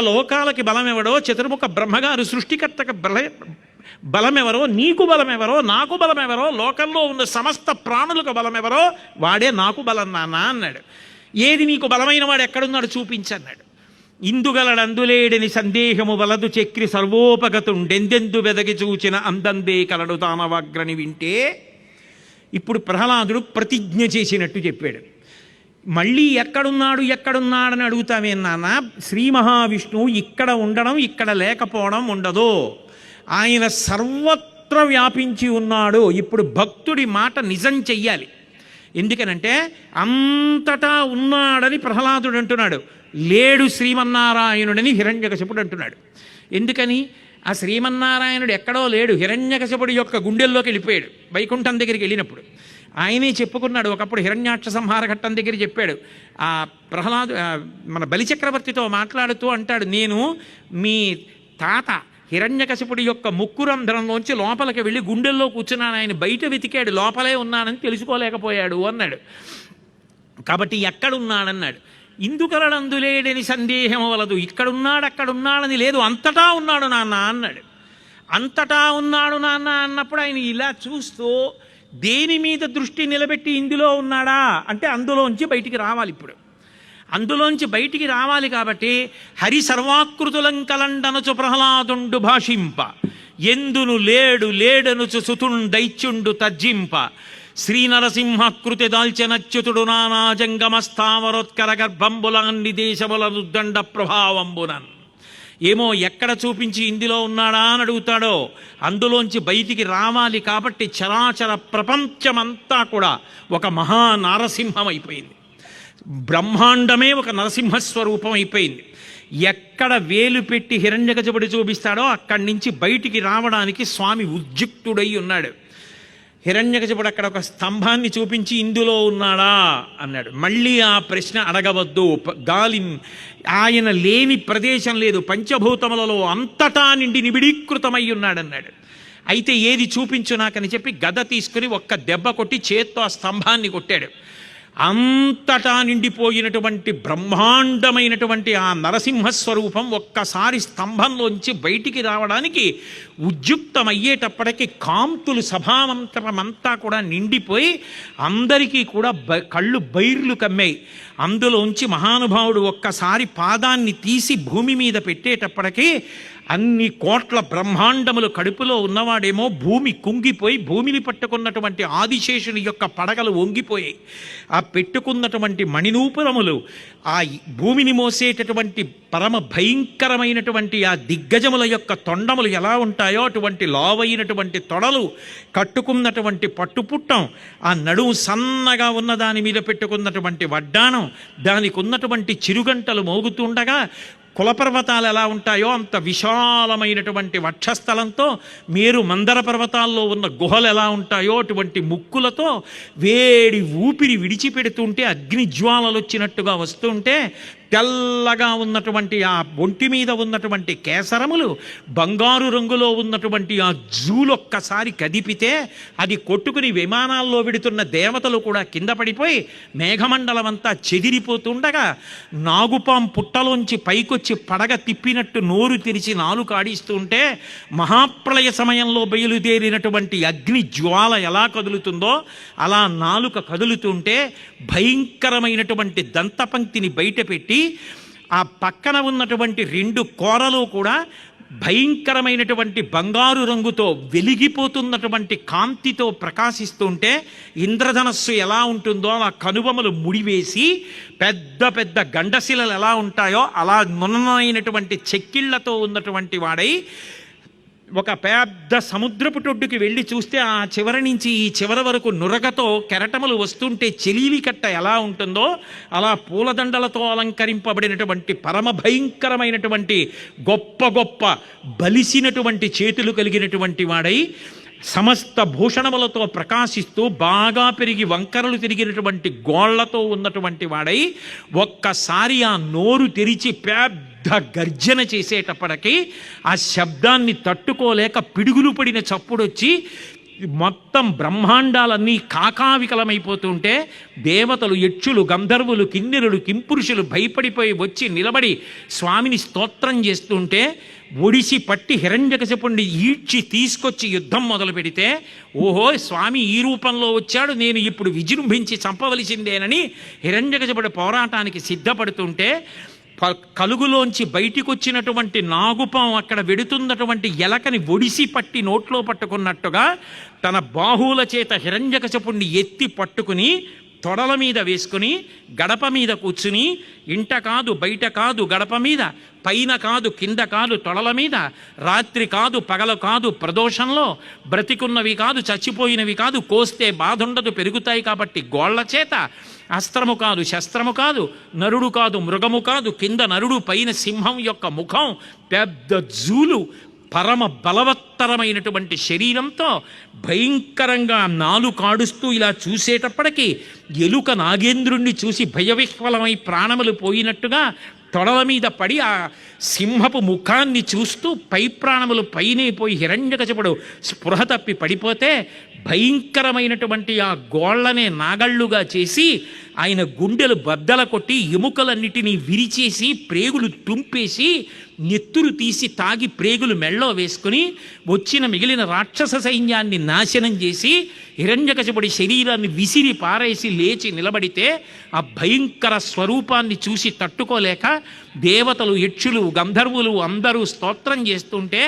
లోకాలకి బలమెవడో, చతుర్ముఖ బ్రహ్మగారు సృష్టికర్తకి బలమెవరో, నీకు బలమెవరో, నాకు బలమెవరో, లోకంలో ఉన్న సమస్త ప్రాణులకు బలమెవరో వాడే నాకు బలం నాన్న అన్నాడు. ఏది నీకు బలమైన వాడు ఎక్కడున్నాడు చూపించన్నాడు. ఇందుగలడందులేడని సందేహము వలదు చక్రి సర్వోపగతుండెందెందు వెదగి చూచిన అందందే కలడు తానవాగ్రని వింటే. ఇప్పుడు ప్రహ్లాదుడు ప్రతిజ్ఞ చేసినట్టు చెప్పాడు. మళ్ళీ ఎక్కడున్నాడని అడుగుతామే నాన్న, శ్రీ మహావిష్ణువు ఇక్కడ ఉండడం, ఇక్కడ లేకపోవడం ఉండదు. ఆయన సర్వత్ర వ్యాపించి ఉన్నాడు. ఇప్పుడు భక్తుడి మాట నిజం చెయ్యాలి. ఎందుకనంటే అంతటా ఉన్నాడని ప్రహ్లాదుడు అంటున్నాడు, లేడు శ్రీమన్నారాయణుడని హిరణ్యకశిపుడు అంటున్నాడు. ఎందుకని? ఆ శ్రీమన్నారాయణుడు ఎక్కడో లేడు, హిరణ్యకశిపుడి యొక్క గుండెల్లోకి వెళ్ళిపోయాడు. వైకుంఠం దగ్గరికి వెళ్ళినప్పుడు ఆయనే చెప్పుకున్నాడు. ఒకప్పుడు హిరణ్యాక్ష సంహార ఘట్టం దగ్గర చెప్పాడు. ఆ మన బలిచక్రవర్తితో మాట్లాడుతూ అంటాడు, నేను మీ తాత హిరణ్యకశిపుడి యొక్క ముక్కురంధ్రంలోంచి లోపలికి వెళ్ళి గుండెల్లో కూర్చున్నాను, ఆయన బయట వెతికాడు, లోపలే ఉన్నానని తెలుసుకోలేకపోయాడు అన్నాడు. కాబట్టి ఎక్కడున్నాడన్నాడు. ఇందుకలడందులేడని సందేహం వలదు, ఇక్కడున్నాడు అక్కడున్నాడని లేదు, అంతటా ఉన్నాడు నాన్న అన్నాడు. అంతటా ఉన్నాడు నాన్న అన్నప్పుడు ఆయన ఇలా చూస్తూ దేని మీద దృష్టి నిలబెట్టి ఇందులో ఉన్నాడా అంటే అందులోంచి బయటికి రావాలి. ఇప్పుడు అందులోంచి బయటికి రావాలి కాబట్టి హరి సర్వాకృతులం కలండనుచు ప్రహ్లాదుండు భాషింప, ఎందును లేడనుచు సుతుండైత్యుండు తర్జింప, శ్రీనరసింహకృతి దాల్చెనచ్యుతుడు నానా జంగమస్థావరోత్కర గర్భంబులాన్ని దేశములనుద్దండ ప్రభావంబునన్. ఏమో ఎక్కడ చూపించి ఇందులో ఉన్నాడా అని అడుగుతాడో అందులోంచి బయటికి రావాలి కాబట్టి చరాచర ప్రపంచమంతా కూడా ఒక మహా నారసింహం అయిపోయింది. బ్రహ్మాండమే ఒక నరసింహస్వరూపం అయిపోయింది. ఎక్కడ వేలు పెట్టి హిరణ్యకశిపుడు చూపిస్తాడో అక్కడి నుంచి బయటికి రావడానికి స్వామి ఉద్యుక్తుడై ఉన్నాడు. హిరణ్యకశిపుడు అక్కడ ఒక స్తంభాన్ని చూపించి ఇందులో ఉన్నాడా అన్నాడు. మళ్ళీ ఆ ప్రశ్న అడగవద్దు. గాలి ఆయన లేని ప్రదేశం లేదు, పంచభూతములలో అంతటా నిండి నిబిడీకృతమై ఉన్నాడన్నాడు. అయితే ఏది చూపించు నాకని చెప్పి గద తీసుకుని ఒక్క దెబ్బ కొట్టి చేత్తో ఆ స్తంభాన్ని కొట్టాడు. అంతటా నిండిపోయినటువంటి బ్రహ్మాండమైనటువంటి ఆ నరసింహస్వరూపం ఒక్కసారి స్తంభంలోంచి బయటికి రావడానికి ఉద్యుక్తమయ్యేటప్పటికీ కాంతులు సభామంతరమంతా కూడా నిండిపోయి అందరికీ కూడా కళ్ళు బైర్లు కమ్మాయి. అందులోంచి మహానుభావుడు ఒక్కసారి పాదాన్ని తీసి భూమి మీద పెట్టేటప్పటికీ అన్ని కోట్ల బ్రహ్మాండములు కడుపులో ఉన్నవాడేమో భూమి కుంగిపోయి భూమిని పట్టుకున్నటువంటి ఆదిశేషుని యొక్క పడగలు వంగిపోయాయి. ఆ పెట్టుకున్నటువంటి మణినూపురములు, ఆ భూమిని మోసేటటువంటి పరమ భయంకరమైనటువంటి ఆ దిగ్గజముల యొక్క తొండములు ఎలా ఉంటాయో అటువంటి లావైనటువంటి తొడలు, కట్టుకున్నటువంటి పట్టుపుట్టం, ఆ నడుము సన్నగా ఉన్న దాని మీద పెట్టుకున్నటువంటి వడ్డాణం, దానికి ఉన్నటువంటి చిరుగంటలు మోగుతుండగా కులపర్వతాలు ఎలా ఉంటాయో అంత విశాలమైనటువంటి వక్షస్థలంతో, మేరు మందర పర్వతాల్లో ఉన్న గుహలు ఎలా ఉంటాయో అటువంటి ముక్కులతో వేడి ఊపిరి విడిచిపెడుతుంటే అగ్నిజ్వాలలు వచ్చినట్టుగా వస్తుంటే, తెల్లగా ఉన్నటువంటి ఆ ఒంటి మీద ఉన్నటువంటి కేసరములు, బంగారు రంగులో ఉన్నటువంటి ఆ జూలొక్కసారి కదిపితే అది కొట్టుకుని విమానాల్లో విడుతున్న దేవతలు కూడా కింద పడిపోయి మేఘమండలం అంతా చెదిరిపోతుండగా, నాగుపాం పుట్టలోంచి పైకొచ్చి పడగ తిప్పినట్టు నోరు తెరిచి నాలుక ఆడిస్తుంటే, మహాప్రళయ సమయంలో బయలుదేరినటువంటి అగ్ని జ్వాల ఎలా కదులుతుందో అలా నాలుక కదులుతుంటే భయంకరమైనటువంటి దంతపంక్తిని బయటపెట్టి ఆ పక్కన ఉన్నటువంటి రెండు కోరలు కూడా భయంకరమైనటువంటి బంగారు రంగుతో వెలిగిపోతున్నటువంటి కాంతితో ప్రకాశిస్తుంటే, ఇంద్రధనస్సు ఎలా ఉంటుందో అలా కనుబొమలు ముడివేసి పెద్ద పెద్ద గండశిలలు ఎలా ఉంటాయో అలా నున్నమైనటువంటి చెక్కిళ్లతో ఉన్నటువంటి వాడై ఒక పెద్ద సముద్రపు టొడ్డుకి వెళ్ళి చూస్తే ఆ చివరి నుంచి ఈ చివరి వరకు నురగతో కెరటములు వస్తుంటే చెలీలి కట్ట ఎలా ఉంటుందో అలా పూలదండలతో అలంకరింపబడినటువంటి పరమ భయంకరమైనటువంటి గొప్ప గొప్ప బలిసినటువంటి చేతులు కలిగినటువంటి వాడై సమస్త భూషణములతో ప్రకాశిస్తూ బాగా పెరిగి వంకరలు తిరిగినటువంటి గోళ్లతో ఉన్నటువంటి వాడై ఒక్కసారి ఆ నోరు తెరిచి పెద్ద గర్జన చేసేటప్పటికీ ఆ శబ్దాన్ని తట్టుకోలేక పిడుగులు పడిన చప్పుడొచ్చి మొత్తం బ్రహ్మాండాలన్నీ కాకావికలమైపోతుంటే దేవతలు, యక్షులు, గంధర్వులు, కిన్నెరులు, కింపురుషులు భయపడిపోయి వచ్చి నిలబడి స్వామిని స్తోత్రం చేస్తుంటే ఒడిసి పట్టి హిరణ్యకశిపుణ్ణి ఈడ్చి తీసుకొచ్చి యుద్ధం మొదలు పెడితే, ఓహో స్వామి ఈ రూపంలో వచ్చాడు, నేను ఇప్పుడు విజృంభించి చంపవలసిందేనని హిరణ్యకశిపుడు పోరాటానికి సిద్ధపడుతుంటే కలుగులోంచి బయటికి వచ్చినటువంటి నాగుపాం అక్కడ వెడుతున్నటువంటి ఎలకని ఒడిసి పట్టి నోట్లో పట్టుకున్నట్టుగా తన బాహువుల చేత హిరణ్యకశిపుణ్ణి ఎత్తి పట్టుకుని తొడల మీద వేసుకుని గడప మీద కూర్చుని, ఇంట కాదు బయట కాదు గడప మీద, పైన కాదు కింద కాదు తొడల మీద, రాత్రి కాదు పగలు కాదు ప్రదోషంలో, బ్రతికున్నవి కాదు చచ్చిపోయినవి కాదు, కోస్తే బాధుండదు పెరుగుతాయి కాబట్టి గోళ్ల చేత, అస్త్రము కాదు శస్త్రము కాదు, నరుడు కాదు మృగము కాదు, కింద నరుడు పైన సింహం యొక్క ముఖం, పెద్ద జూలు, పరమ బలవత్తరమైనటువంటి శరీరంతో భయంకరంగా నాలుకాడుస్తూ ఇలా చూసేటప్పటికీ ఎలుక నాగేంద్రుణ్ణి చూసి భయవిహ్వలమై ప్రాణములు పోయినట్టుగా తొడల మీద పడి ఆ సింహపు ముఖాన్ని చూస్తూ పై ప్రాణములు పైనే పోయి హిరణ్యకశిపుడు స్పృహ తప్పి పడిపోతే భయంకరమైనటువంటి ఆ గోళ్లనే నాగళ్ళుగా చేసి ఆయన గుండెలు బద్దల కొట్టి ఎముకలన్నిటినీ విరిచేసి ప్రేగులు తుంపేసి నెత్తురు తీసి తాగి ప్రేగులు మెళ్ళో వేసుకుని వచ్చిన మిగిలిన రాక్షస సైన్యాన్ని నాశనం చేసి హిరణ్యకశిపుడి శరీరాన్ని విసిరి పారేసి లేచి నిలబడితే ఆ భయంకర స్వరూపాన్ని చూసి తట్టుకోలేక దేవతలు, యక్షులు, గంధర్వులు అందరూ స్తోత్రం చేస్తుంటే,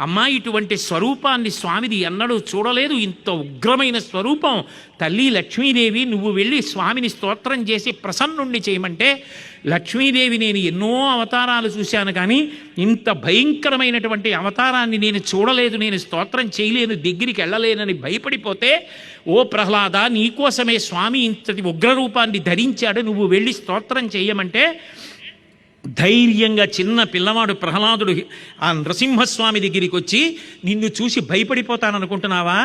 అమ్మా ఇటువంటి స్వరూపాన్ని స్వామిది ఎన్నడూ చూడలేదు, ఇంత ఉగ్రమైన స్వరూపం, తల్లి లక్ష్మీదేవి నువ్వు వెళ్ళి స్వామిని స్తోత్రం చేసి ప్రసన్నుణ్ణి చేయమంటే, లక్ష్మీదేవి నేను ఎన్నో అవతారాలు చూశాను కానీ ఇంత భయంకరమైనటువంటి అవతారాన్ని నేను చూడలేదు, నేను స్తోత్రం చేయలేను, దగ్గరికి వెళ్ళలేనని భయపడిపోతే, ఓ ప్రహ్లాద నీకోసమే స్వామి ఇంతటి ఉగ్రరూపాన్ని ధరించాడు, నువ్వు వెళ్ళి స్తోత్రం చేయమంటే ధైర్యంగా చిన్న పిల్లవాడు ప్రహ్లాదుడు ఆ నృసింహస్వామి దగ్గరికి వచ్చి, నిన్ను చూసి భయపడిపోతాననుకుంటున్నావా,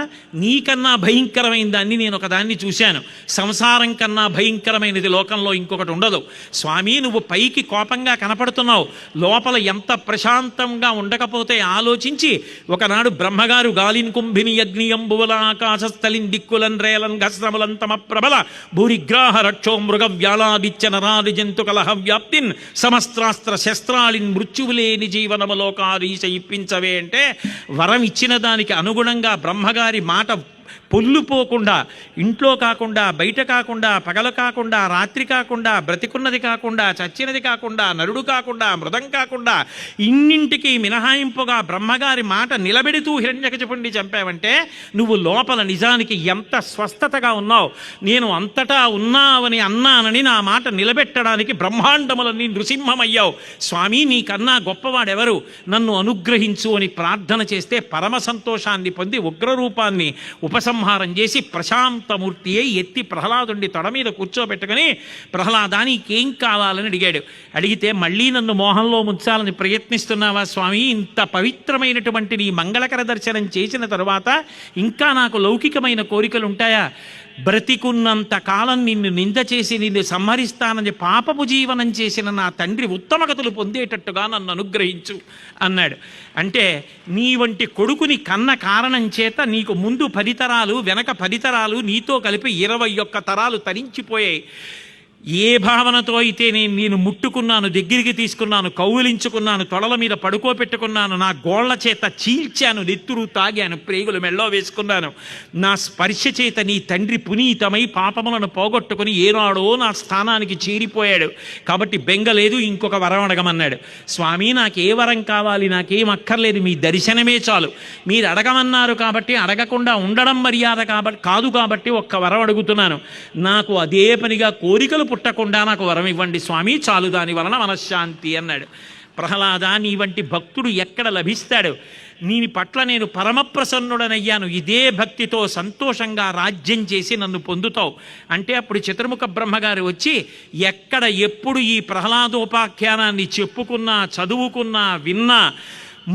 నీకన్నా భయంకరమైన దాన్ని నేను ఒకదాన్ని చూశాను, సంసారం కన్నా భయంకరమైనది లోకంలో ఇంకొకటి ఉండదు. స్వామి నువ్వు పైకి కోపంగా కనపడుతున్నావు, లోపల ఎంత ప్రశాంతంగా ఉండకపోతే ఆలోచించి, ఒకనాడు బ్రహ్మగారు గాలిన్ కుంభిని అగ్నియంబువల ఆకాశస్థలిన్ దిక్కులన్ రేలన్ గస్రములం తమ ప్రబల భూరిగ్రాహ రక్షో మృగ వ్యాలాదిత్య నరాది జంతు కలహ వ్యాప్తిన్ సమస్త్రాస్త్ర శస్త్రాలిన్ మృత్యువులేని జీవనములోకారీశ ఇప్పించవే అంటే, వరం ఇచ్చిన దానికి అనుగుణంగా బ్రహ్మగారి మాట పొల్లుపోకుండా, ఇంట్లో కాకుండా బయట కాకుండా పగలు కాకుండా రాత్రి కాకుండా బ్రతికున్నది కాకుండా చచ్చినది కాకుండా నరుడు కాకుండా మృదం కాకుండా ఇన్నింటికి మినహాయింపుగా బ్రహ్మగారి మాట నిలబెడుతూ హిరణ్యకశిపుణ్ణి చంపావంటే నువ్వు లోపల నిజానికి ఎంత స్వస్థతగా ఉన్నావు, నేను అంతటా ఉన్నావని అన్నానని నా మాట నిలబెట్టడానికి బ్రహ్మాండములన్నీ నృసింహమయ్యావు, స్వామి నీకన్నా గొప్పవాడెవరు, నన్ను అనుగ్రహించు అని ప్రార్థన చేస్తే పరమ సంతోషాన్ని పొంది ఉగ్రరూపాన్ని ఉపసంహారం చేసి ప్రశాంతమూర్తి అయి ఎత్తి ప్రహ్లాదుని తొడ మీద కూర్చోబెట్టుకుని, ప్రహ్లాదా నీకేం కావాలని అడిగాడు. అడిగితే మళ్ళీ నన్ను మోహంలో ముంచాలని ప్రయత్నిస్తున్నావా స్వామి, ఇంత పవిత్రమైనటువంటి నీ మంగళకర దర్శనం చేసిన తరువాత ఇంకా నాకు లౌకికమైన కోరికలు ఉంటాయా, బ్రతికున్నంత కాలం నిన్ను నింద చేసి నిన్ను సంహరిస్తానని పాపపు జీవనం చేసిన నా తండ్రి ఉత్తమగతులు పొందేటట్టుగా నన్ను అనుగ్రహించు అన్నాడు. అంటే నీ వంటి కొడుకుని కన్న కారణం చేత నీకు ముందు 10 తరాలు వెనక 10 తరాలు నీతో కలిపి 21 తరాలు తరించిపోయాయి. ఏ భావనతో అయితే నేను ముట్టుకున్నాను, దగ్గరికి తీసుకున్నాను, కౌగిలించుకున్నాను, తొడల మీద పడుకోబెట్టుకున్నాను, నా గోళ్ల చేత చీల్చాను, నెత్తురు తాగాను, ప్రేగులు మెళ్ళో వేసుకున్నాను, నా స్పర్శ చేత నీ తండ్రి పునీతమై పాపములను పోగొట్టుకుని ఏనాడో నా స్థానానికి చేరిపోయాడు కాబట్టి బెంగలేదు, ఇంకొక వరం అడగమన్నాడు. స్వామి నాకే వరం కావాలి, నాకేం అక్కర్లేదు, మీ దర్శనమే చాలు, మీరు అడగమన్నారు కాబట్టి అడగకుండా ఉండడం మర్యాద కాదు కాబట్టి ఒక్క వరం అడుగుతున్నాను, నాకు అదే పనిగా కోరికలు పుట్టకుండా నాకు వరం ఇవ్వండి స్వామి, చాలు, దాని వలన మనశ్శాంతి అన్నాడు. ప్రహ్లాద నీ వంటి భక్తుడు ఎక్కడ లభిస్తాడు, నీ పట్ల నేను పరమప్రసన్నుడనయ్యాను, ఇదే భక్తితో సంతోషంగా రాజ్యం చేసి నన్ను పొందుతావు అంటే అప్పుడు చతుర్ముఖ బ్రహ్మగారు వచ్చి ఎక్కడ ఎప్పుడు ఈ ప్రహ్లాదోపాఖ్యానాన్ని చెప్పుకున్నా చదువుకున్నా విన్నా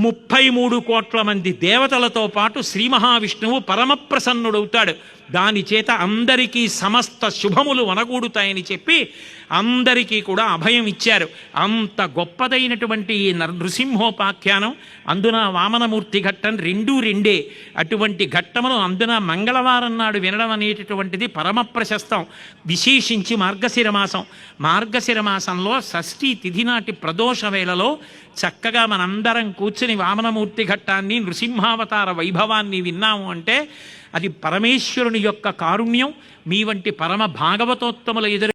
33 కోట్ల మంది దేవతలతో పాటు శ్రీ మహావిష్ణువు పరమప్రసన్నుడవుతాడు. దాని చేత అందరికీ సమస్త శుభములు వనగూడుతాయని చెప్పి అందరికీ కూడా అభయం ఇచ్చారు. అంత గొప్పదైనటువంటి ఈ నృసింహోపాఖ్యానం, అందున వామనమూర్తి ఘట్టం రెండే. అటువంటి ఘట్టమును అందున మంగళవారం నాడు వినడం అనేటటువంటిది పరమ ప్రశస్తం. విశేషించి మార్గశిర మాసంలో షష్ఠీ తిథి నాటి ప్రదోష వేళలో చక్కగా మనందరం కూర్చుని వామనమూర్తి ఘట్టాన్ని, నృసింహావతార వైభవాన్ని విన్నాము అంటే అది పరమేశ్వరుని యొక్క కారుణ్యం. మీ వంటి పరమ భాగవతోత్తముల ఎదురు